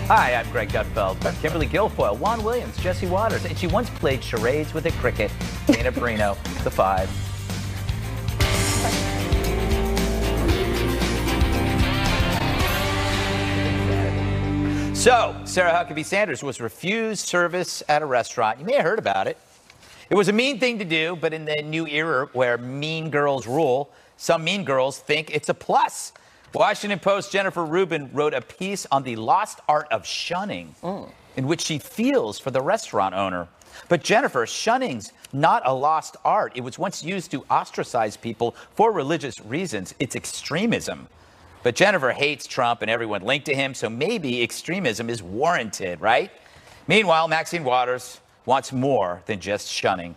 Hi, I'm Greg Gutfeld. Kimberly Guilfoyle, Juan Williams, Jesse Waters, and she once played charades with a cricket. Dana Perino, The Five. So, Sarah Huckabee Sanders was refused service at a restaurant. You may have heard about it. It was a mean thing to do, but in the new era where mean girls rule, some mean girls think it's a plus. Washington Post Jennifer Rubin wrote a piece on the lost art of shunning, in which she feels for the restaurant owner. But Jennifer, shunning's not a lost art. It was once used to ostracize people for religious reasons. It's extremism. But Jennifer hates Trump and everyone linked to him, so maybe extremism is warranted, right? Meanwhile, Maxine Waters wants more than just shunning.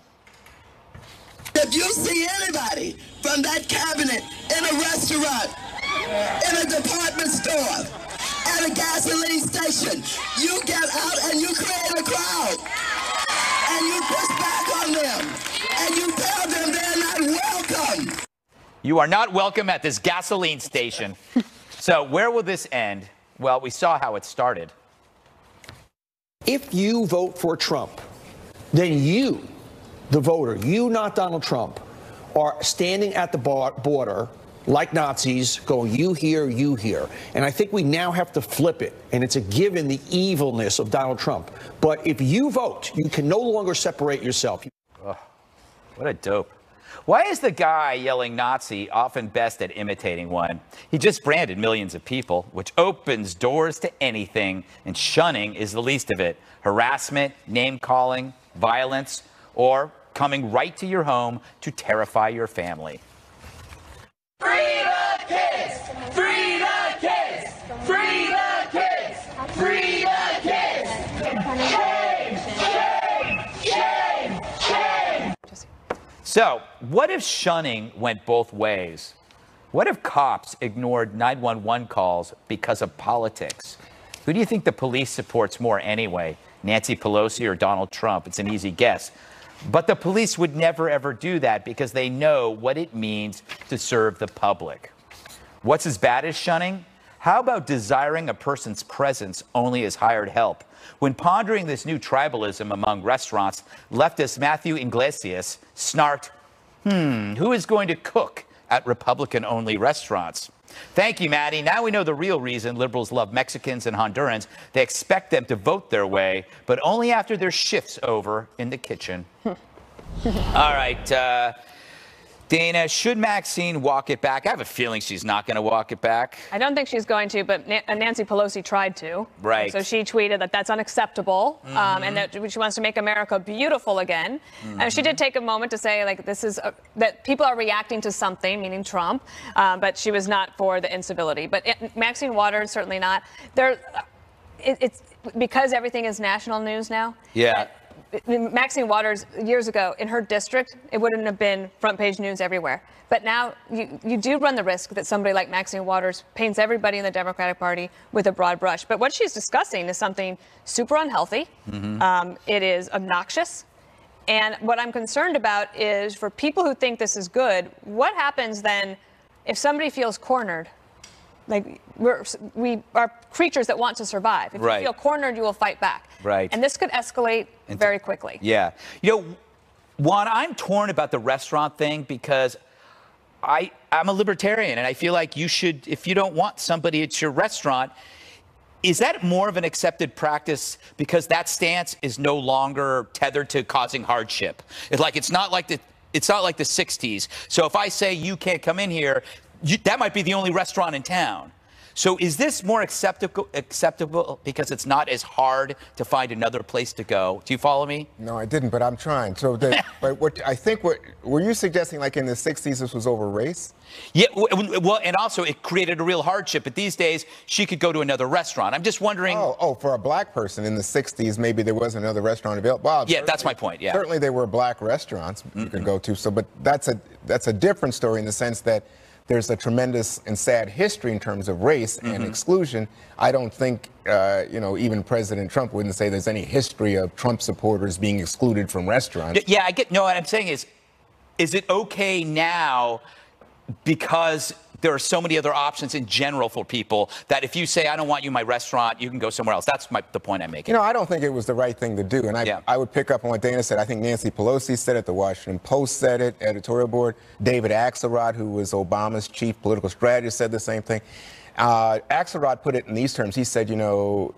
If you see anybody from that cabinet in a restaurant, in a department store, at a gasoline station, you get out and you create a crowd. And you push back on them. And you tell them they're not welcome. You are not welcome at this gasoline station. So where will this end? Well, we saw how it started. If you vote for Trump, then you, the voter, you, not Donald Trump, are standing at the border like Nazis going, you here. And I think we now have to flip it. And it's a given the evilness of Donald Trump. But if you vote, you can no longer separate yourself. Oh, what a dope. Why is the guy yelling Nazi often best at imitating one? He just branded millions of people, which opens doors to anything, and shunning is the least of it. Harassment, name-calling, violence, or coming right to your home to terrify your family. Free the kids! Free the kids! Free the kids! Free the kids! Shame! Shame! Shame! Shame! So, what if shunning went both ways? What if cops ignored 911 calls because of politics? Who do you think the police supports more anyway? Nancy Pelosi or Donald Trump? It's an easy guess. But the police would never, ever do that because they know what it means to serve the public. What's as bad as shunning? How about desiring a person's presence only as hired help? When pondering this new tribalism among restaurants, leftist Matthew Iglesias snarked, who is going to cook at Republican-only restaurants? Thank you, Maddie. Now we know the real reason liberals love Mexicans and Hondurans. They expect them to vote their way, but only after their shift's over in the kitchen. All right, Dana, should Maxine walk it back? I have a feeling she's not going to walk it back. I don't think she's going to, but Nancy Pelosi tried to. Right. So she tweeted that that's unacceptable, and that she wants to make America beautiful again. And she did take a moment to say, like, this is that people are reacting to something, meaning Trump, but she was not for the incivility. But Maxine Waters, certainly not. It's because everything is national news now. Yeah. Maxine Waters, years ago, in her district, it wouldn't have been front page news everywhere. But now you do run the risk that somebody like Maxine Waters paints everybody in the Democratic Party with a broad brush. But what she's discussing is something super unhealthy. It is obnoxious. And what I'm concerned about is for people who think this is good, what happens then if somebody feels cornered? Like, we are creatures that want to survive. If you feel cornered, you will fight back. Right. And this could escalate very quickly. Yeah. You know, Juan, I'm torn about the restaurant thing because I'm a libertarian, and I feel like you should, if you don't want somebody at your restaurant, is that more of an accepted practice because that stance is no longer tethered to causing hardship? It's not like the 60s. So if I say you can't come in here, that might be the only restaurant in town. So is this more acceptable because it's not as hard to find another place to go? Do you follow me? No, I didn't, but I'm trying. So, but were you suggesting like in the 60s this was over race? Yeah, well, and also it created a real hardship. But these days, she could go to another restaurant. I'm just wondering. Oh, for a black person in the 60s, maybe there was another restaurant available. Well, yeah, that's my point. Yeah, certainly there were black restaurants you could go to. So, but that's a different story in the sense that there's a tremendous and sad history in terms of race and exclusion. I don't think, even President Trump wouldn't say there's any history of Trump supporters being excluded from restaurants. Yeah, I get. No, what I'm saying is it okay now because there are so many other options in general for people that if you say, I don't want you in my restaurant, you can go somewhere else. That's the point I'm making. You know, I don't think it was the right thing to do. And I would pick up on what Dana said. I think Nancy Pelosi said it. The Washington Post said it, editorial board. David Axelrod, who was Obama's chief political strategist, said the same thing. Axelrod put it in these terms. He said, you know,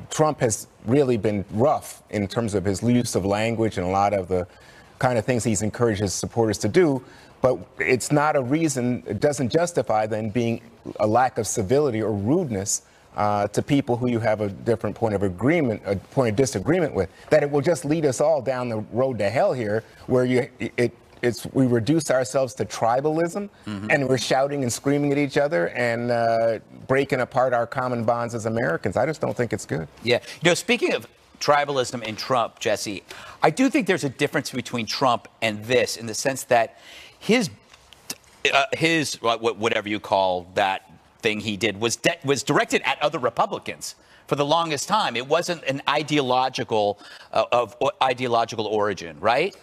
Trump has really been rough in terms of his use of language and a lot of the kind of things he's encouraged his supporters to do. But it's not a reason, it doesn't justify then being a lack of civility or rudeness to people who you have a different point of agreement, a point of disagreement with. That it will just lead us all down the road to hell here, where we reduce ourselves to tribalism, and we're shouting and screaming at each other and breaking apart our common bonds as Americans. I just don't think it's good. Yeah. You know, speaking of tribalism and Trump, Jesse, I do think there's a difference between Trump and this in the sense that his whatever you call that thing he did was directed at other Republicans for the longest time. It wasn't an ideological origin, right?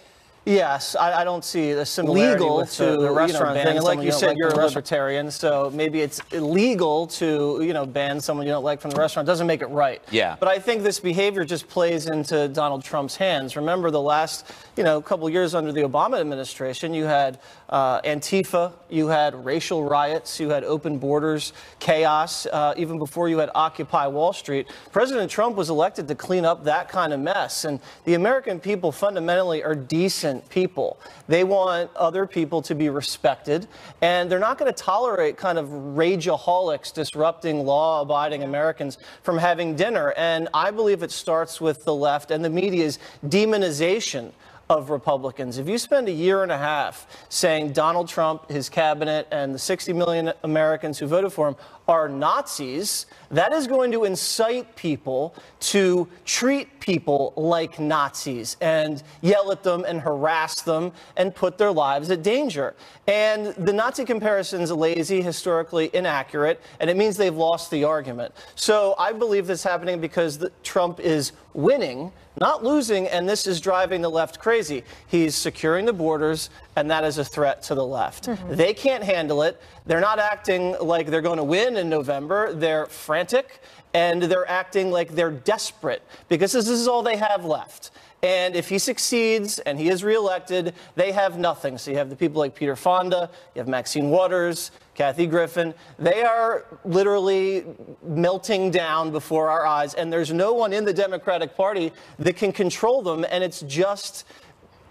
Yes, I don't see a similarity legal with to the restaurant thing. And like you said, you're a libertarian, so maybe it's illegal to ban someone you don't like from the restaurant. It doesn't make it right. Yeah. But I think this behavior just plays into Donald Trump's hands. Remember the last couple years under the Obama administration, you had Antifa, you had racial riots, you had open borders, chaos, even before you had Occupy Wall Street. President Trump was elected to clean up that kind of mess, and the American people fundamentally are decent people. They want other people to be respected, and they're not going to tolerate kind of rageaholics disrupting law-abiding Americans from having dinner. And I believe it starts with the left and the media's demonization of Republicans. If you spend a year and a half saying Donald Trump, his cabinet, and the 60 million Americans who voted for him are Nazis, that is going to incite people to treat people like Nazis and yell at them and harass them and put their lives at danger. And the Nazi comparison is lazy, historically inaccurate, and it means they've lost the argument. So I believe this is happening because Trump is winning, not losing, and this is driving the left crazy. He's securing the borders, and that is a threat to the left. They can't handle it. They're not acting like they're going to win in November. They're frantic, and they're acting like they're desperate because this is all they have left. And if he succeeds and he is reelected, they have nothing. So you have the people like Peter Fonda, you have Maxine Waters, Kathy Griffin. They are literally melting down before our eyes, and there's no one in the Democratic Party that can control them, and it's just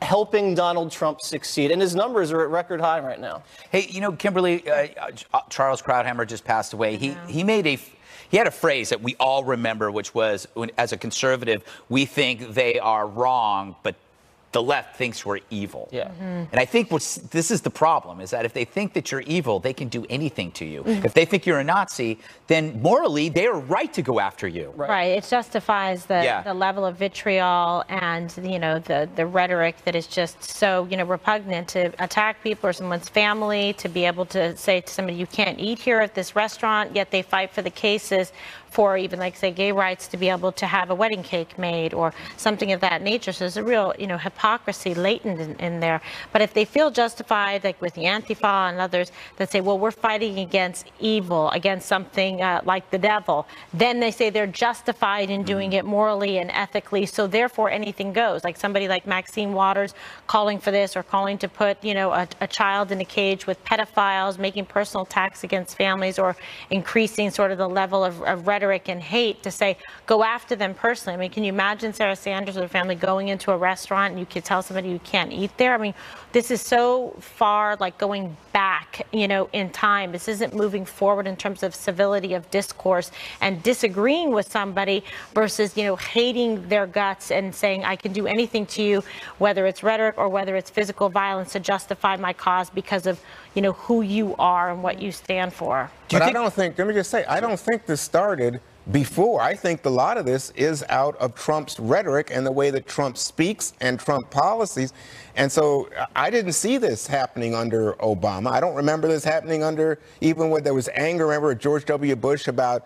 helping Donald Trump succeed. And his numbers are at record high right now. Hey, Kimberly, Charles Krauthammer just passed away. He had a phrase that we all remember, which was, as a conservative, we think they are wrong, but the left thinks we're evil. Yeah. And I think this is the problem, is that if they think that you're evil, they can do anything to you. If they think you're a Nazi, then morally, they are right to go after you. Right. It justifies the level of vitriol and, the rhetoric that is just so, repugnant to attack people or someone's family, to be able to say to somebody, you can't eat here at this restaurant, yet they fight for the cases for even, like, say, gay rights to be able to have a wedding cake made or something of that nature. So there's a real, hypocrisy latent in there. But if they feel justified, like with the Antifa and others that say, well, we're fighting against evil, against something like the devil, then they say they're justified in doing it morally and ethically. So therefore, anything goes. Like somebody like Maxine Waters calling for this, or calling to put, a child in a cage with pedophiles, making personal attacks against families, or increasing sort of the level of rhetoric and hate to say, go after them personally. I mean, can you imagine Sarah Sanders or her family going into a restaurant and you could tell somebody you can't eat there? I mean, this is so far like going back, in time. This isn't moving forward in terms of civility of discourse and disagreeing with somebody versus, hating their guts and saying, I can do anything to you, whether it's rhetoric or whether it's physical violence, to justify my cause because of, who you are and what you stand for. But I don't think, let me just say, I don't think this started before. I think a lot of this is out of Trump's rhetoric and the way that Trump speaks and Trump policies. And so I didn't see this happening under Obama. I don't remember this happening even when there was anger, remember George W. Bush about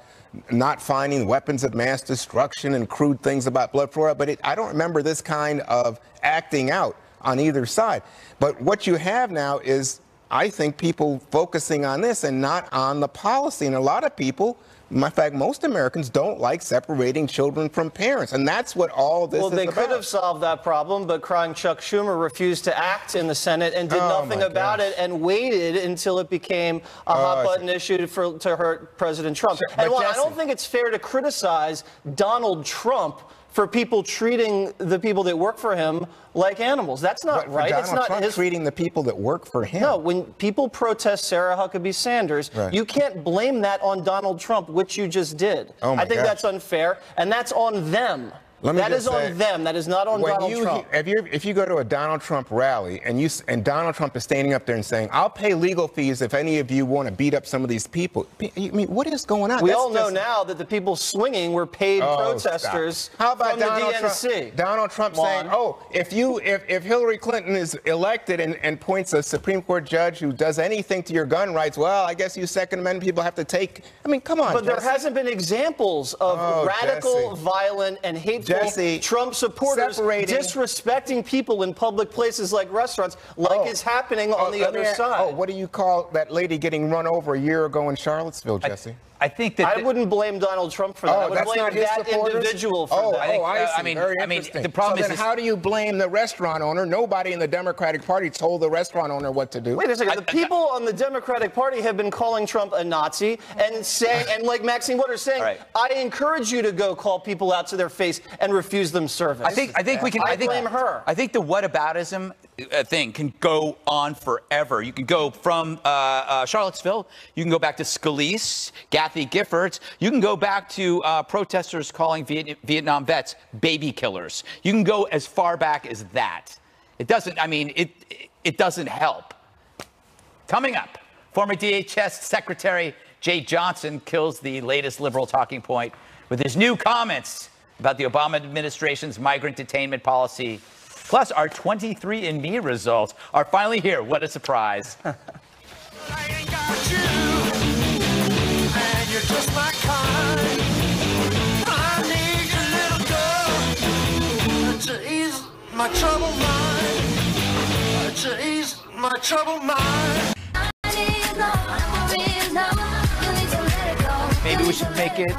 not finding weapons of mass destruction and crude things about blood flora. But I don't remember this kind of acting out on either side. But what you have now is I think people focusing on this and not on the policy. And a lot of people, in fact, most Americans don't like separating children from parents. And that's what all this is about. Well, they could have solved that problem, but crying Chuck Schumer refused to act in the Senate and did nothing about it and waited until it became a hot-button issue to hurt President Trump. And I don't think it's fair to criticize Donald Trump for people treating the people that work for him like animals. That's not right. It's not Trump treating the people that work for him. No, when people protest Sarah Huckabee Sanders, you can't blame that on Donald Trump, which you just did. I think that's unfair, and that's on them. That is on them. That is not on Donald Trump. If you go to a Donald Trump rally and Donald Trump is standing up there and saying, "I'll pay legal fees if any of you want to beat up some of these people," I mean, what is going on? We all know now that the people swinging were paid protesters How about from Donald the DNC. Donald Trump saying, "Oh, if Hillary Clinton is elected and points a Supreme Court judge who does anything to your gun rights, well, I guess you Second Amendment people have to take." I mean, come on. But there hasn't been examples of radical, violent, and hateful Trump supporters disrespecting people in public places like restaurants, like is happening on the other side. Oh, what do you call that lady getting run over a year ago in Charlottesville, Jesse? I think that I wouldn't blame Donald Trump for that. I would blame that individual for that. I mean, the problem is how do you blame the restaurant owner? Nobody in the Democratic Party told the restaurant owner what to do. Wait a second. The people on the Democratic Party have been calling Trump a Nazi and like Maxine Waters saying, I encourage you to go call people out to their face and refuse them service. I think we can. I blame her. I think the whataboutism thing can go on forever. You can go from Charlottesville. You can go back to Scalise, Kathy Giffords. You can go back to protesters calling Vietnam vets baby killers. You can go as far back as that. It doesn't. I mean, it doesn't help. Coming up, former DHS Secretary Jeh Johnson kills the latest liberal talking point with his new comments about the Obama administration's migrant detainment policy. Plus, our 23andMe results are finally here. What a surprise. I ain't got you, and you're just my kind. I need a little girl to ease my troubled mind. To ease my troubled mind. Maybe we should make it.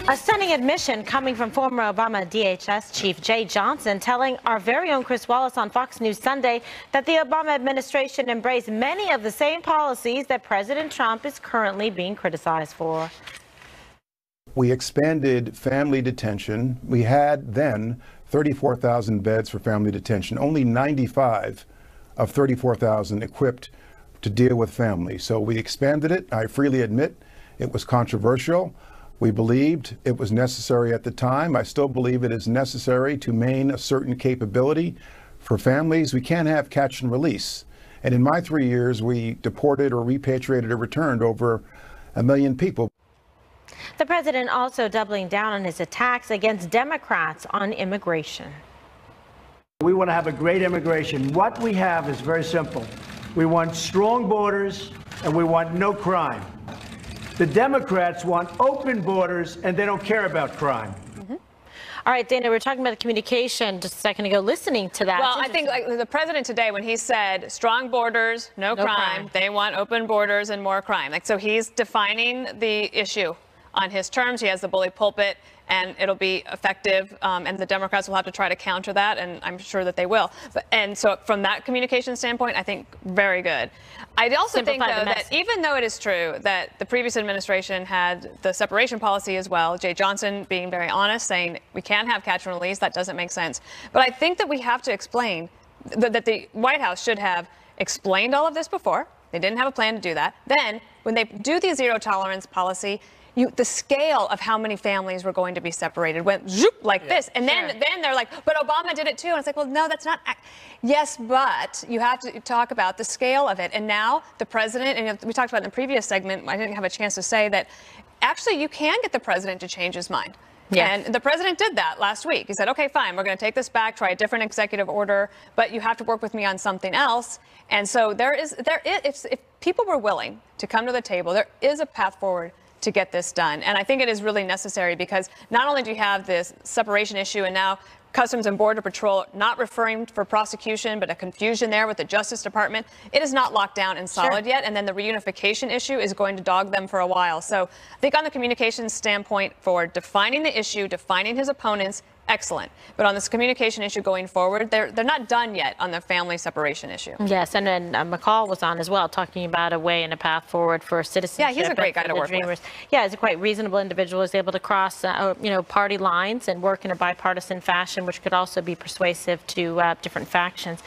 A stunning admission coming from former Obama DHS Chief Jeh Johnson, telling our very own Chris Wallace on Fox News Sunday that the Obama administration embraced many of the same policies that President Trump is currently being criticized for. We expanded family detention. We had then 34,000 beds for family detention, only 95 of 34,000 equipped to deal with families. So we expanded it. I freely admit it was controversial. We believed it was necessary at the time. I still believe it is necessary to maintain a certain capability for families. We can't have catch and release. And in my 3 years, we deported or repatriated or returned over 1 million people. The president also doubling down on his attacks against Democrats on immigration. We want to have a great immigration. What we have is very simple. We want strong borders and we want no crime. The Democrats want open borders, and they don't care about crime. All right, Dana, we were talking about the communication just a second ago, listening to that. Well, I think like the president today, when he said strong borders, no crime, they want open borders and more crime. Like, so he's defining the issue on his terms. He has the bully pulpit, and it'll be effective, and the Democrats will have to try to counter that, and I'm sure that they will. And so from that communication standpoint, I think very good. I also think, though, that even though it is true that the previous administration had the separation policy as well, Jeh Johnson being very honest, saying we can't have catch and release, that doesn't make sense. But I think that we have to explain that the White House should have explained all of this before. They didn't have a plan to do that. Then, when they do the zero tolerance policy, the scale of how many families were going to be separated went zoop like this. And then they're like, but Obama did it too. And it's like, well, no, that's not. Yes, but you have to talk about the scale of it. And now the president, and we talked about in the previous segment, I didn't have a chance to say that actually you can get the president to change his mind. Yes. And the president did that last week. He said, okay, fine, we're going to take this back, try a different executive order, but you have to work with me on something else. And so if people were willing to come to the table, there is a path forward to get this done. And I think it is really necessary because not only do you have this separation issue, and now Customs and Border Patrol not referring for prosecution, but a confusion there with the Justice Department. It is not locked down and solid yet, and then the reunification issue is going to dog them for a while. So I think on the communications standpoint for defining the issue, defining his opponents, excellent. But on this communication issue going forward, they're not done yet on the family separation issue. Yes, and then McCall was on as well, talking about a way and a path forward for citizenship. Yeah, he's a great guy to work with. Yeah, he's a quite reasonable individual. He's able to cross, party lines and work in a bipartisan fashion, which could also be persuasive to different factions.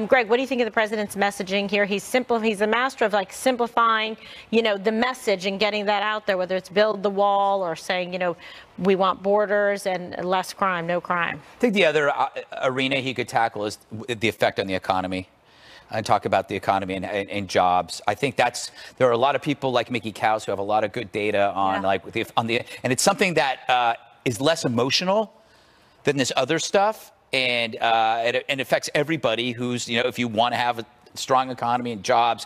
Greg, what do you think of the president's messaging here? He's a master of simplifying, the message and getting that out there, whether it's build the wall or saying, we want borders and less crime, no crime. I think the other arena he could tackle is the effect on the economy and talk about the economy and jobs. I think there are a lot of people like Mickey Kaus who have a lot of good data on and it's something that is less emotional than this other stuff. And it affects everybody who's, if you want to have a strong economy and jobs.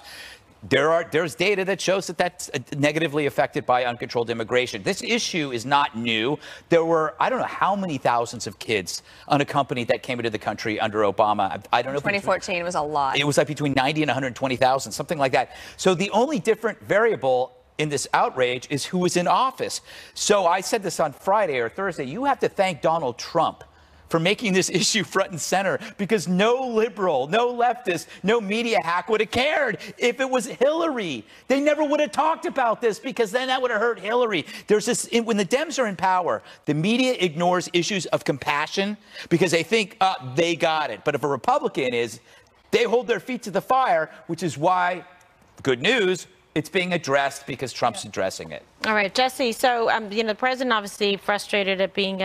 There's data that shows that that's negatively affected by uncontrolled immigration. This issue is not new. There were, I don't know how many thousands of kids unaccompanied that came into the country under Obama. I don't know. 2014 it was a lot. It was like between 90 and 120,000, something like that. So the only different variable in this outrage is who was in office. So I said this on Friday or Thursday. You have to thank Donald Trump for making this issue front and center, because no liberal, no leftist, no media hack would have cared if it was Hillary. They never would have talked about this, because then that would have hurt Hillary. There's this, when the Dems are in power, the media ignores issues of compassion because they think they got it. But if a Republican is, they hold their feet to the fire, which is why, good news, it's being addressed because Trump's addressing it. All right, Jesse. So, the president obviously frustrated at being,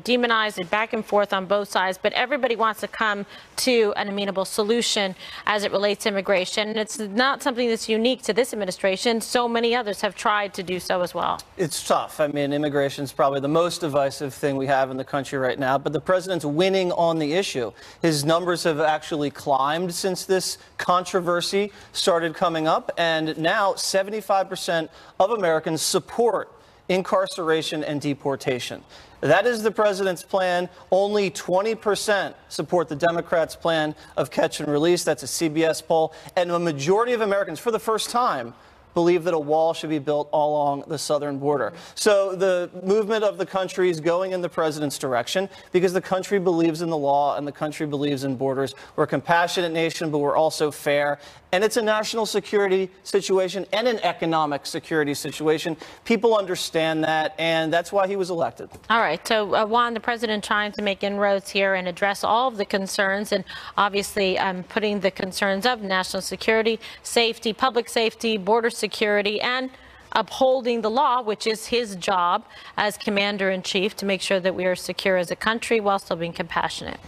demonized and back and forth on both sides. But everybody wants to come to an amenable solution as it relates to immigration. And it's not something that's unique to this administration. So many others have tried to do so as well. It's tough. I mean, immigration is probably the most divisive thing we have in the country right now. But the president's winning on the issue. His numbers have actually climbed since this controversy started coming up. And now 75% of Americans support incarceration and deportation. That is the president's plan. Only 20% support the Democrats' plan of catch and release. That's a CBS poll. And a majority of Americans, for the first time, believe that a wall should be built all along the southern border. So the movement of the country is going in the president's direction because the country believes in the law and the country believes in borders. We're a compassionate nation, but we're also fair. And it's a national security situation and an economic security situation. People understand that, and that's why he was elected. All right. So, Juan, the president trying to make inroads here and address all of the concerns, and obviously putting the concerns of national security, safety, public safety, border security, and upholding the law, which is his job as commander-in-chief, to make sure that we are secure as a country while still being compassionate.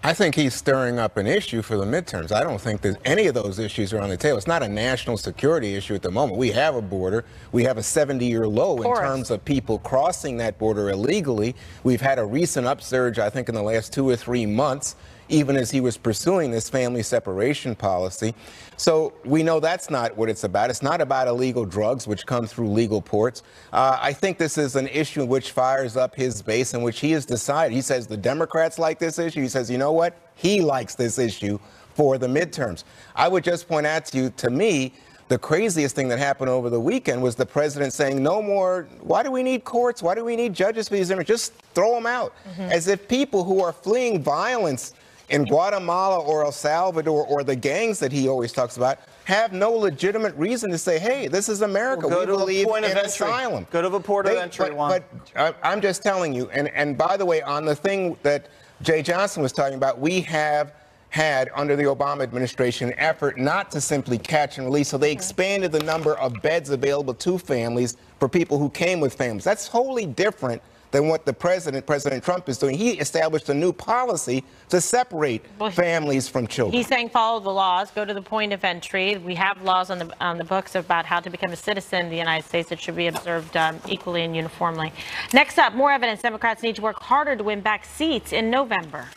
I think he's stirring up an issue for the midterms. I don't think that any of those issues are on the table. It's not a national security issue at the moment. We have a border. We have a 70-year low in terms of people crossing that border illegally. We've had a recent upsurge, I think, in the last 2 or 3 months, even as he was pursuing this family separation policy. So we know that's not what it's about. It's not about illegal drugs, which come through legal ports. I think this is an issue which fires up his base, in which he has decided. He says the Democrats like this issue. He says, you know what? He likes this issue for the midterms. I would just point out to you, to me, the craziest thing that happened over the weekend was the president saying, no more, why do we need courts? Why do we need judges for these immigrants? Just throw them out. As if people who are fleeing violence in Guatemala or El Salvador or the gangs that he always talks about have no legitimate reason to say, hey, this is America. Well, we believe in asylum. Go to the port of entry, Juan. But I'm just telling you, and by the way, on the thing that Jay Johnson was talking about, we have had under the Obama administration an effort not to simply catch and release. So they expanded the number of beds available to families for people who came with families. That's wholly different than what the President Trump is doing. He established a new policy to separate families from children. He's saying follow the laws, go to the point of entry. We have laws on the books about how to become a citizen in the United States that should be observed equally and uniformly. Next up, more evidence Democrats need to work harder to win back seats in November.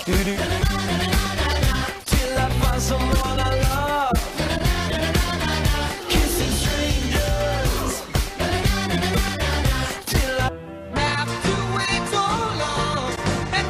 Till I have to wait so long, and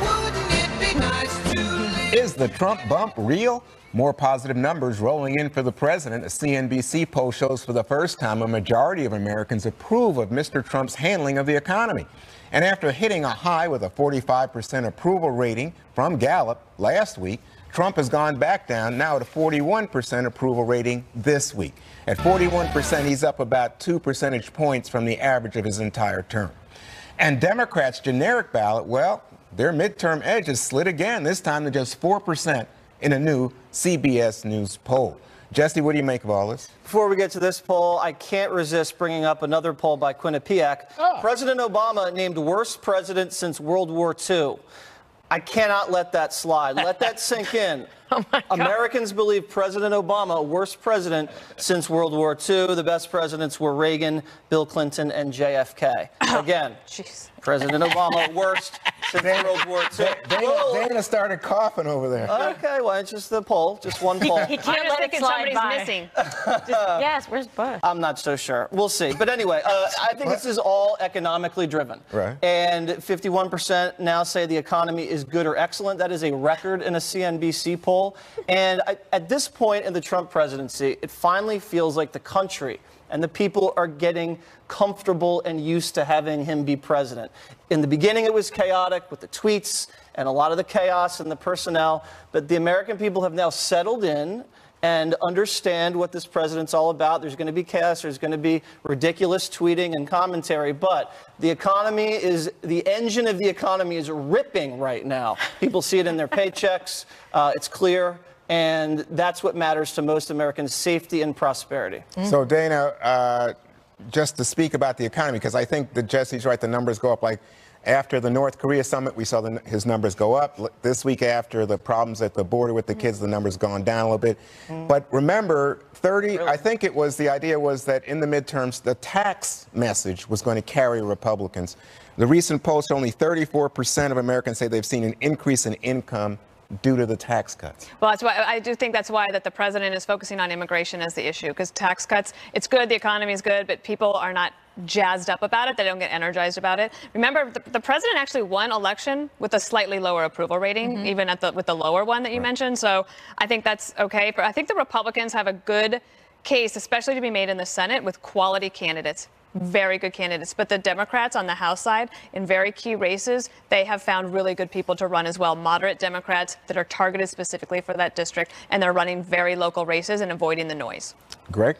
the Trump bump real? More positive numbers rolling in for the president. A CNBC poll shows for the first time a majority of Americans approve of Mr. Trump's handling of the economy. And after hitting a high with a 45% approval rating from Gallup last week, Trump has gone back down now at a 41% approval rating this week. At 41%, he's up about 2 percentage points from the average of his entire term. And Democrats' generic ballot, well, their midterm edge has slid again, this time to just 4% in a new CBS News poll. Jesse, what do you make of all this? Before we get to this poll, I can't resist bringing up another poll by Quinnipiac. President Obama named worst president since World War II. I cannot let that slide. Let that sink in. Americans believe President Obama, worst president since World War II. The best presidents were Reagan, Bill Clinton, and JFK. Again, President Obama, worst since World War II. Dana started coughing over there. Okay, well, it's just the poll, just one poll. He can't let it slide by. Missing. Yes, where's Bush? I'm not so sure. We'll see. But anyway, I think this is all economically driven. Right. And 51% now say the economy is good or excellent. That is a record in a CNBC poll. And at this point in the Trump presidency, it finally feels like the country and the people are getting comfortable and used to having him be president. In the beginning, it was chaotic with the tweets and a lot of the chaos and the personnel. But the American people have now settled in and understand what this president's all about. There's going to be chaos. There's going to be ridiculous tweeting and commentary. But the economy is, the engine of the economy is ripping right now. People see it in their paychecks. It's clear. And that's what matters to most Americans, safety and prosperity. So, Dana, just to speak about the economy, because I think that Jesse's right, the numbers go up. Like after the North Korea summit, we saw his numbers go up. This week after the problems at the border with the kids, the numbers gone down a little bit. But remember, I think it was, the idea was that in the midterms, the tax message was going to carry Republicans. The recent poll showed only 34% of Americans say they've seen an increase in income due to the tax cuts. Well, that's why I do think that's why that the president is focusing on immigration as the issue, because tax cuts, it's good, the economy is good, but people are not jazzed up about it. They don't get energized about it. Remember, the president actually won election with a slightly lower approval rating, even with the lower one that you mentioned. So I think that's okay. I think the Republicans have a good case, especially to be made in the Senate, with quality candidates. Very good candidates. But the Democrats on the House side, in very key races, they have found really good people to run as well. Moderate Democrats that are targeted specifically for that district, and they're running very local races and avoiding the noise. Greg?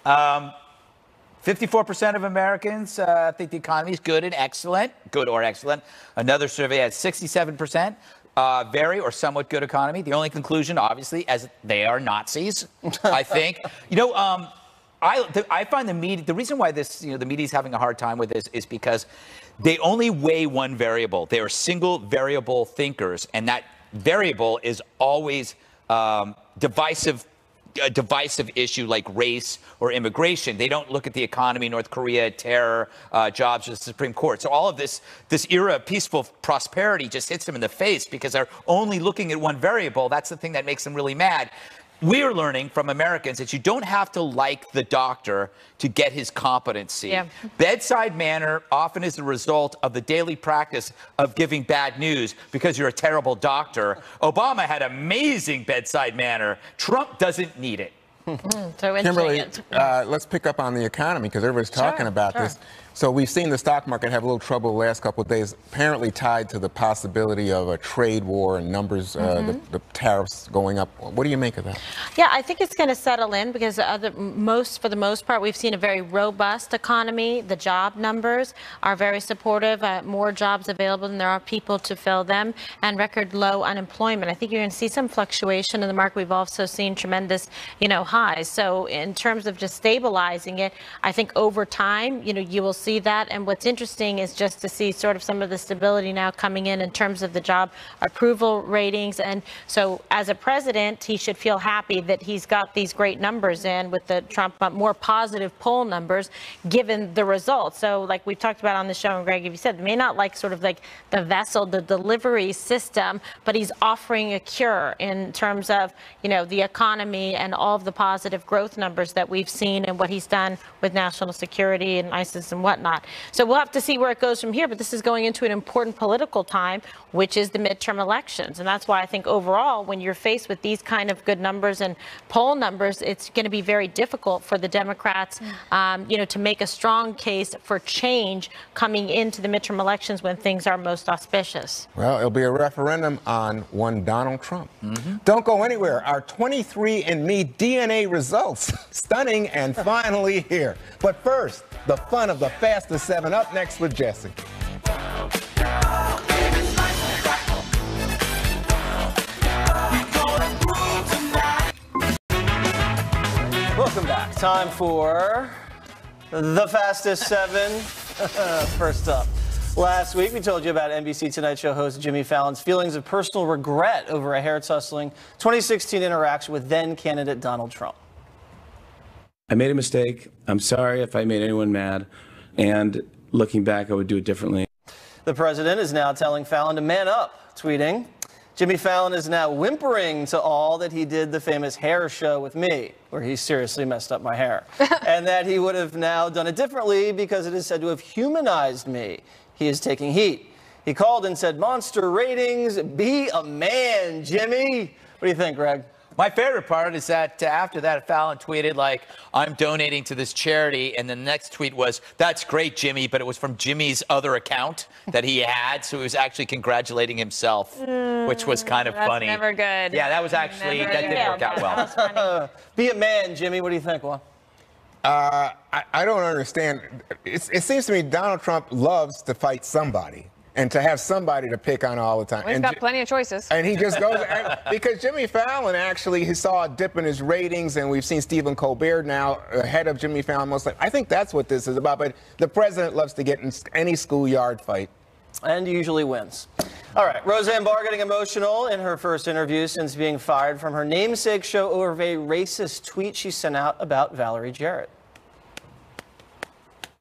54% of Americans think the economy is good and excellent, good or excellent. Another survey had 67%. Very or somewhat good economy. The only conclusion, obviously, as they are Nazis, I think. You know, I find the media, the reason why this, the media is having a hard time with this is because they only weigh one variable. They are single variable thinkers, and that variable is always a divisive issue like race or immigration. They don't look at the economy, North Korea, terror, jobs, or the Supreme Court. So all of this era of peaceful prosperity just hits them in the face because they're only looking at one variable. That's the thing that makes them really mad. We're learning from Americans that you don't have to like the doctor to get his competency. Yeah. Bedside manner often is the result of the daily practice of giving bad news because you're a terrible doctor. Obama had amazing bedside manner. Trump doesn't need it. So Kimberly, let's pick up on the economy because everybody's talking about this. So we've seen the stock market have a little trouble the last couple of days, apparently tied to the possibility of a trade war and numbers, the tariffs going up. What do you make of that? Yeah, I think it's going to settle in because for the most part, we've seen a very robust economy. The job numbers are very supportive. More jobs available than there are people to fill them, and record low unemployment. I think you're going to see some fluctuation in the market. We've also seen tremendous, highs. So in terms of just stabilizing it, I think over time, you will see that. And what's interesting is just to see sort of some of the stability now coming in terms of the job approval ratings. And so as a president, he should feel happy that he's got these great numbers in with the Trump more positive poll numbers given the results. So like we've talked about on the show, and Greg, if you said, they may not like sort of like the vessel, the delivery system, but he's offering a cure in terms of, the economy and all of the positive growth numbers that we've seen and what he's done with national security and ISIS and whatnot. whatnot. So we'll have to see where it goes from here. But this is going into an important political time, which is the midterm elections. And that's why I think overall, when you're faced with these kind of good numbers and poll numbers, it's going to be very difficult for the Democrats, to make a strong case for change coming into the midterm elections when things are most auspicious. Well, it'll be a referendum on one Donald Trump. Don't go anywhere. Our 23andMe DNA results, stunning and finally here. But first, the fun of the fastest 7 up next with Jesse. Welcome back. Time for the fastest 7. First up. Last week, we told you about NBC Tonight Show host Jimmy Fallon's feelings of personal regret over a hair-tussling 2016 interaction with then-candidate Donald Trump. I made a mistake. I'm sorry if I made anyone mad. And looking back, I would do it differently. The president is now telling Fallon to man up, tweeting, Jimmy Fallon is now whimpering to all that he did the famous hair show with me, where he seriously messed up my hair, and that he would have now done it differently because it is said to have humanized me. He is taking heat. He called and said, monster ratings, be a man, Jimmy. What do you think, Greg? My favorite part is that after that, Fallon tweeted, like, I'm donating to this charity. And the next tweet was, that's great, Jimmy. But it was from Jimmy's other account that he had. So he was actually congratulating himself, which was kind of funny. That's never good. Yeah, that was actually, that didn't work out well. Be a man, Jimmy. What do you think, Juan? I don't understand. It seems to me Donald Trump loves to fight somebody and to have somebody to pick on all the time. Well, he's got plenty of choices. And he just goes, because Jimmy Fallon actually, he saw a dip in his ratings, and we've seen Stephen Colbert now ahead of Jimmy Fallon. I think that's what this is about. But the president loves to get in any schoolyard fight. And usually wins. All right, Roseanne Barr getting emotional in her first interview since being fired from her namesake show over a racist tweet she sent out about Valerie Jarrett.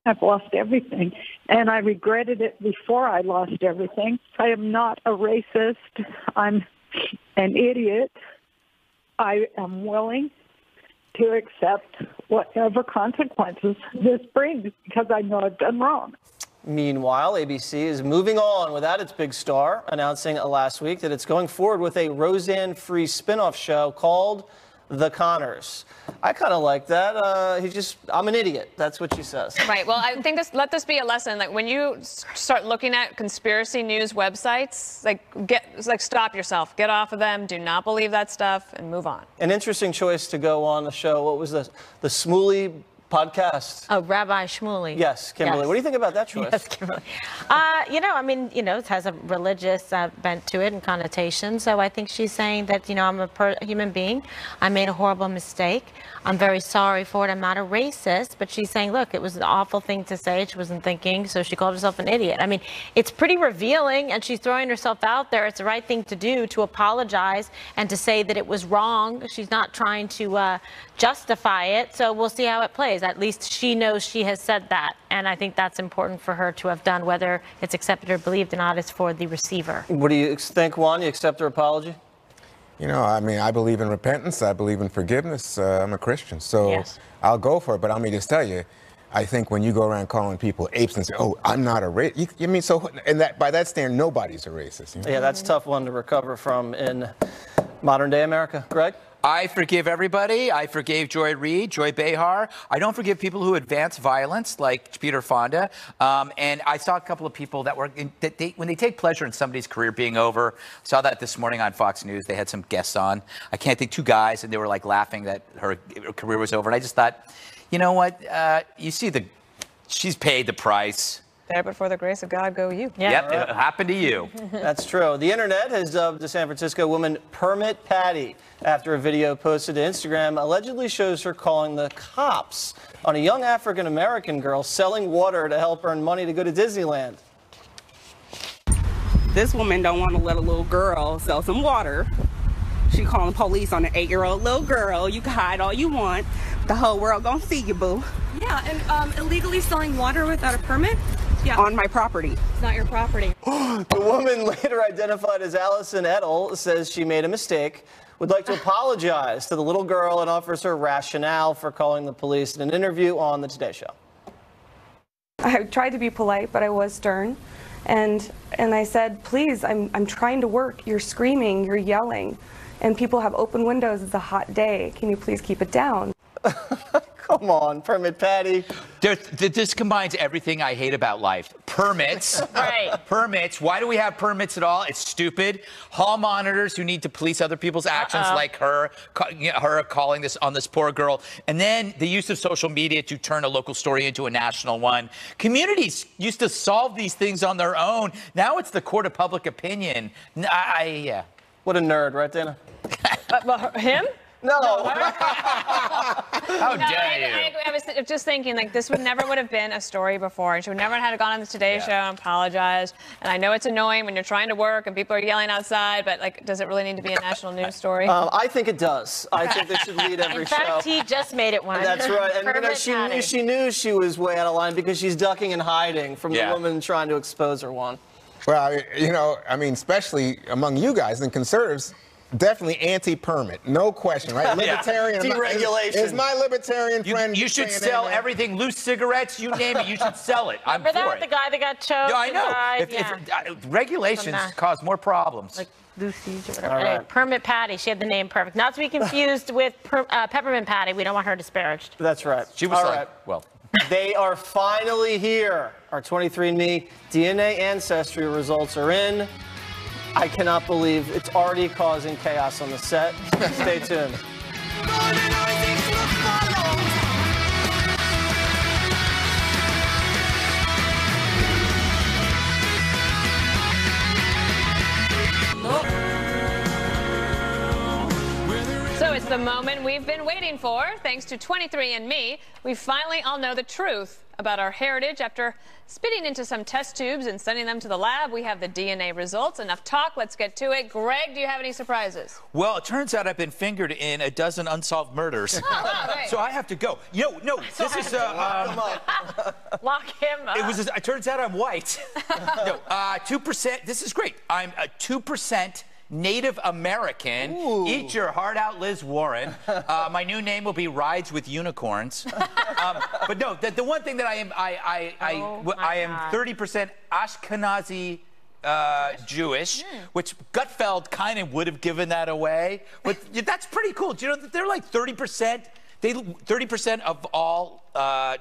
I've lost everything, and I regretted it before I lost everything. I am not a racist. I'm an idiot. I am willing to accept whatever consequences this brings because I know I've done wrong. Meanwhile, ABC is moving on without its big star, announcing last week that it's going forward with a Roseanne-free spin-off show called The Conners. I kind of like that. I'm an idiot. That's what she says. Right. Well, I think let this be a lesson. Like when you start looking at conspiracy news websites, stop yourself. Get off of them. Do not believe that stuff and move on. An interesting choice to go on the show. What was this? The Shmuley podcast. Oh, Rabbi Shmuley. Yes, Kimberly. Yes. What do you think about that choice? Yes, Kimberly. It has a religious bent to it and connotation. So I think she's saying that, I'm a human being. I made a horrible mistake. I'm very sorry for it. I'm not a racist. But she's saying, look, it was an awful thing to say. She wasn't thinking. So she called herself an idiot. I mean, it's pretty revealing. And she's throwing herself out there. It's the right thing to do, to apologize and to say that it was wrong. She's not trying to justify it. So we'll see how it plays. At least she knows she has said that. And I think that's important for her to have done. Whether it's accepted or believed or not is for the receiver. What do you think, Juan? You accept her apology? I believe in repentance. I believe in forgiveness. I'm a Christian, so yes. I'll go for it. But let me just tell you, I think when you go around calling people apes and say, "Oh, I'm not a racist," and that by that standard, nobody's a racist. Yeah, that's a tough one to recover from in modern day America. Greg? I forgive everybody. I forgave Joy Reid, Joy Behar. I don't forgive people who advance violence, like Peter Fonda. And I saw a couple of people that were, when they take pleasure in somebody's career being over. Saw that this morning on Fox News. They had some guests on. I can't think, 2 guys, and they were like laughing that her career was over. And I just thought, you know what? She's paid the price. There, but for the grace of God, go you. Yeah. Yep, it happened to you. That's true. The internet has dubbed the San Francisco woman Permit Patty after a video posted to Instagram allegedly shows her calling the cops on a young African-American girl selling water to help earn money to go to Disneyland. This woman don't want to let a little girl sell some water. She calling police on an 8-year-old little girl. You can hide all you want. The whole world gonna see you, boo. Yeah, and illegally selling water without a permit? Yeah. On my property. It's not your property. The woman, later identified as Allison Edel, says she made a mistake, would like to apologize to the little girl, and offers her rationale for calling the police in an interview on The Today Show. I tried to be polite, but I was stern. And I said, please, I'm trying to work. You're screaming, you're yelling. And people have open windows. It's a hot day. Can you please keep it down? Come on, Permit Patty. This combines everything I hate about life. Permits. Right. Permits. Why do we have permits at all? It's stupid. Hall monitors who need to police other people's actions, like her calling this on this poor girl. And then the use of social media to turn a local story into a national one. Communities used to solve these things on their own. Now it's the court of public opinion. Yeah. What a nerd, right, Dana? Him? No. How dare you? I was just thinking, like, this would have been a story before, and she would never have gone on the Today Show and apologized. And I know it's annoying when you're trying to work and people are yelling outside, but, like, does it really need to be a national news story? I think it does. I think they should lead every show. In fact, he just made it one. That's right. And because she knew she was way out of line because she's ducking and hiding from the woman trying to expose her one. Well, especially among you guys and conservatives, definitely anti-permit, no question, right? Libertarian. Deregulation. Is my libertarian friend. You should sell everything, loose cigarettes, you name it, you should sell it. I'm Remember for that? it. The guy that got choked? Yeah, I know. Regulations cause more problems. Like Lucy's or whatever. All right. Anyway, Permit Patty. She had the name perfect. Not to be confused with Peppermint Patty. We don't want her disparaged. That's right. She was well. They are finally here. Our 23andMe DNA ancestry results are in. I cannot believe it's already causing chaos on the set. Stay tuned. So it's the moment we've been waiting for. Thanks to 23andMe, we finally all know the truth about our heritage. After spitting into some test tubes and sending them to the lab, we have the DNA results. Enough talk, let's get to it. Greg, do you have any surprises? Well, it turns out I've been fingered in a dozen unsolved murders. Right. So I have to go. No, this is... Lock him up. It turns out I'm white. 2%, this is great. I'm a 2% Native American. Ooh. Eat your heart out, Liz Warren. My new name will be Rides with Unicorns. But no, the one thing that I am 30% Ashkenazi Jewish, which Gutfeld kind of would have given that away. But that's pretty cool. Do you know that they're like 30%? 30% of all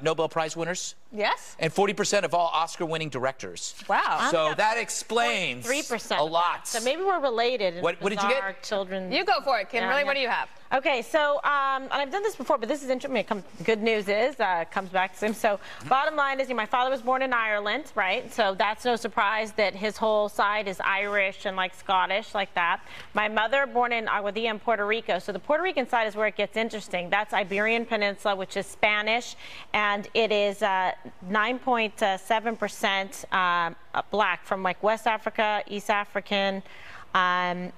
Nobel Prize winners. Yes. And 40% of all Oscar-winning directors. Wow. So that explains 3%. a lot. So maybe we're related. What did you get? Children. You go for it, Kimberly. What do you have? Okay, so and I've done this before, but this is interesting. Good news is comes back to him. So bottom line is, my father was born in Ireland, right? So that's no surprise that his whole side is Irish and like Scottish, like that. My mother born in Aguadilla in Puerto Rico. So the Puerto Rican side is where it gets interesting. That's Iberian Peninsula, which is Spanish, and it is 9.7% black from like West Africa, East African,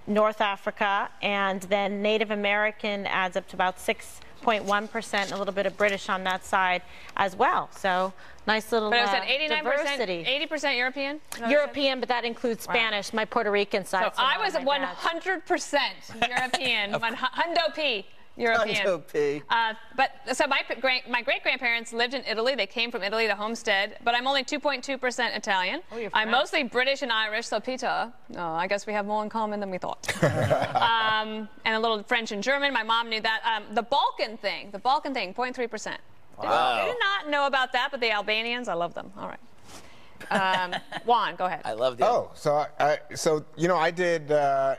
North Africa, and then Native American adds up to about 6.1%, a little bit of British on that side as well. So nice little But it was at 89%, diversity. 80% European? European, but that includes Spanish, my Puerto Rican side. So I was 100% European, Hundo P. European. Hundo P. But so my great-grandparents lived in Italy. They came from Italy to Homestead, but I'm only 2.2% Italian. I'm mostly British and Irish, so Peter. I guess we have more in common than we thought. And a little French and German. My mom knew that. The Balkan thing, 0.3%. Wow. I did not know about that, but the Albanians, I love them. All right. Juan, go ahead. I love the. I did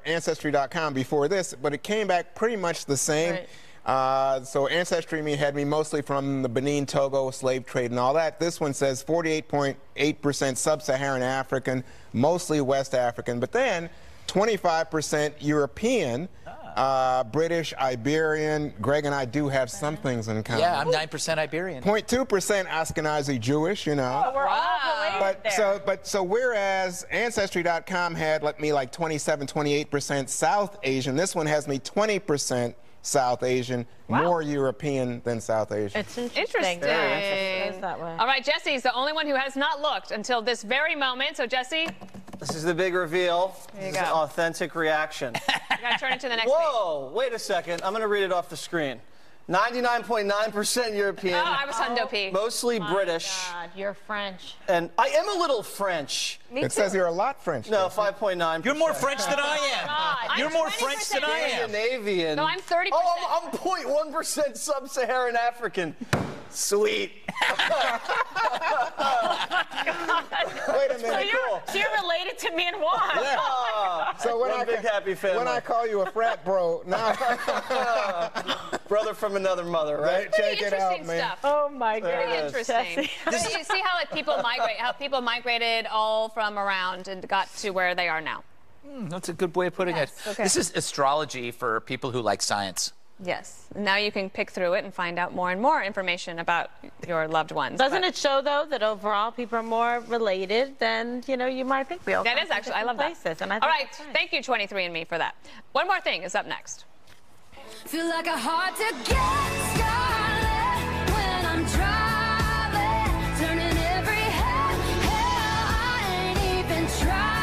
Ancestry.com before this, but it came back pretty much the same. Right. So Ancestry had me mostly from the Benin, Togo, slave trade and all that. This one says 48.8% sub-Saharan African, mostly West African, but then 25% European. British, Iberian. Greg and I do have some things in common. Yeah, I'm 9% Iberian. 0.2% Ashkenazi Jewish, you know. Oh, we're all related there. So whereas Ancestry.com had me like 27, 28% South Asian, this one has me 20% South Asian, more European than South Asian. It's interesting. That way. All right, Jesse's the only one who has not looked until this very moment. So, Jesse. This is the big reveal. There you this is an authentic reaction. You got to turn it to the next Whoa, wait a second. I'm going to read it off the screen. 99.9% European. Oh, I was Hundo P. Mostly British. God, you're French. And I am a little French. Me It too. says you're a lot French. No, Jason. 5.9%. You're more French than I am. God, You're I'm more 20% French than I am. Scandinavian. No, I'm 30%. Oh, I'm 0.1% sub-Saharan African. Sweet. Wait a minute. So you're related to me and Juan. Yeah. So when One big happy family. when I call you a frat bro, now Brother from another mother, right? check it out, Interesting man. stuff. Oh my Very God. interesting. So you see how like people migrate, how people migrated all from around and got to where they are now. That's a good way of putting Yes, it. okay. This is astrology for people who like science. Yes. Now you can pick through it and find out more and more information about your loved ones. Doesn't But it show, though, that overall people are more related than, you might think we all that come is from actually, I different love that. places, and I All think right. that's nice. Thank you, 23andMe, for that. One more thing is up next. Feel like a hard to get started when I'm driving, turning every head. Hell, I ain't even trying.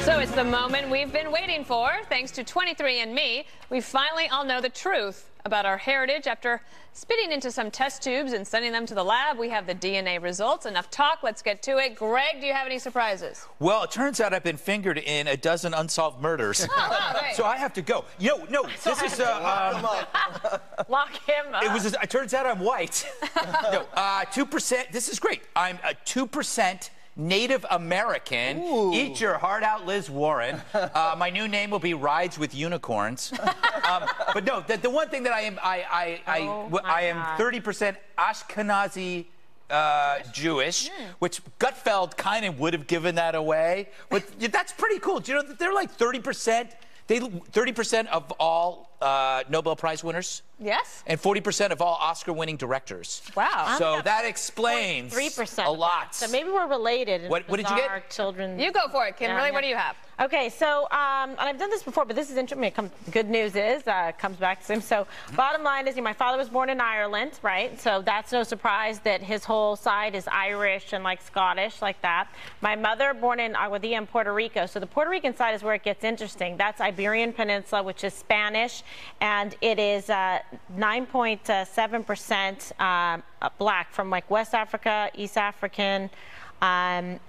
So it's the moment we've been waiting for. Thanks to 23andMe, we finally all know the truth about our heritage after spitting into some test tubes and sending them to the lab. We have the DNA results. Enough talk. Let's get to it. Greg, do you have any surprises? Well, it turns out I've been fingered in a dozen unsolved murders. Right. So I have to go. No, this is Lock him up. it turns out I'm white. No, 2%. This is great. I'm a 2% Native American. Ooh. Eat your heart out, Liz Warren. My new name will be Rides with Unicorns. But no, the one thing that I am, I am 30% Ashkenazi Jewish, which Gutfeld kind of would have given that away. But that's pretty cool. Do you know that they're like 30%? 30% of all Nobel Prize winners. Yes. And 40% of all Oscar-winning directors. Wow. So that explains 3%. a lot. So maybe we're related. in What did you bizarre get? Children. You go for it, Kimberly. What do you have? Okay, so and I've done this before, but this is interesting. Good news is comes back to him. So bottom line is, my father was born in Ireland, right? So that's no surprise that his whole side is Irish and like Scottish, like that. My mother born in Aguadilla in Puerto Rico. So the Puerto Rican side is where it gets interesting. That's Iberian Peninsula, which is Spanish, and it is 9.7% black from like West Africa, East African,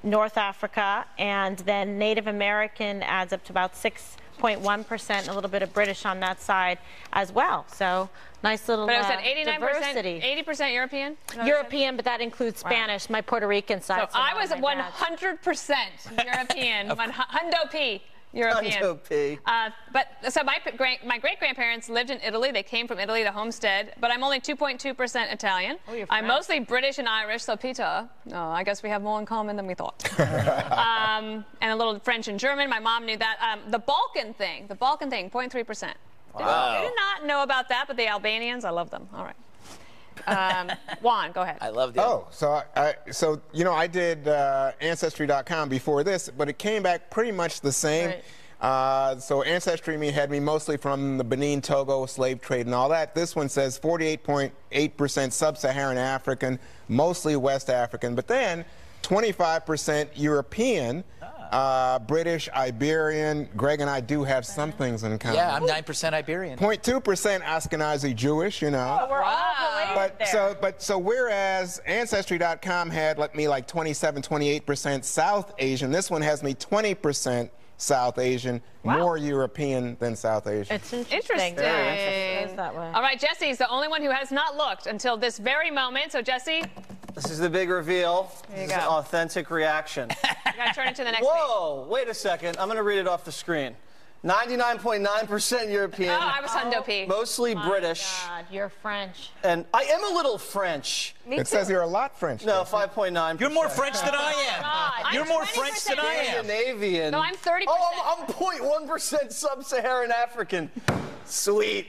North Africa, and then Native American adds up to about 6.1%, and a little bit of British on that side as well. So nice little But I said 89%, diversity. 80% European? European, but that includes Spanish, my Puerto Rican side. So I was 100% European, Hundo P. European. Hundo P. But so my great-grandparents lived in Italy. They came from Italy to Homestead, but I'm only 2.2% Italian. Oh, you're I'm French. mostly British and Irish, so Pita. No, I guess we have more in common than we thought. And a little French and German. My mom knew that. The Balkan thing, 0.3%. Wow. I did not know about that, but the Albanians, I love them. All right. Juan, go ahead. I love the. Oh, so I did Ancestry.com before this, but it came back pretty much the same. Right. So Ancestry had me mostly from the Benin, Togo, slave trade and all that. This one says 48.8% sub-Saharan African, mostly West African, but then 25% European, British, Iberian. Greg and I do have some things in common. Yeah, I'm 9% Iberian. 0.2% Ashkenazi Jewish, Oh, we're all related there. So whereas Ancestry.com had me like 27, 28% South Asian, this one has me 20% South Asian, more European than South Asian. It's interesting. Interesting. Yeah, it is that way. All right, Jesse's the only one who has not looked until this very moment. So, Jesse, This is the big reveal. There you This is go. an authentic reaction. you got to turn it to the next page. Whoa, wait a second. I'm going to read it off the screen. 99.9% European. Oh, I was Hundo P. Mostly British. God, you're French. And I am a little French. It says you're a lot French. No, Jason. 5.9%. You're more French than I am. God. You're I'm more 20% French than I am. Scandinavian. No, I'm 30%. Oh, I'm 0.1% sub-Saharan African. Sweet.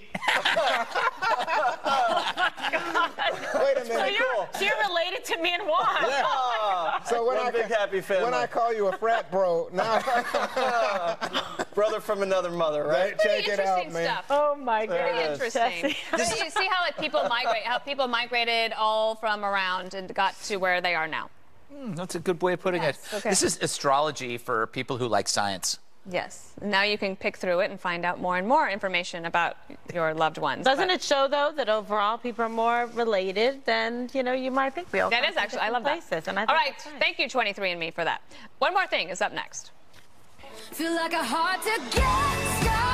Wait a minute. So you're related to me and Juan. Ah, So when one big happy family. when I call you a frat bro, now Brother from another mother, right? check it out, Interesting man. stuff. Oh my There God. it is. Interesting. So you see how people migrate, how people migrated all from around and got to where they are now. That's a good way of putting Yes, it. okay. This is astrology for people who like science. Yes. Now you can pick through it and find out more and more information about your loved ones. Doesn't it show, though, that overall people are more related than, you might think we all That is actually, I love places, that. And I all think right. Thank you, 23andMe, for that. One more thing is up next. Feel like a hard to get started.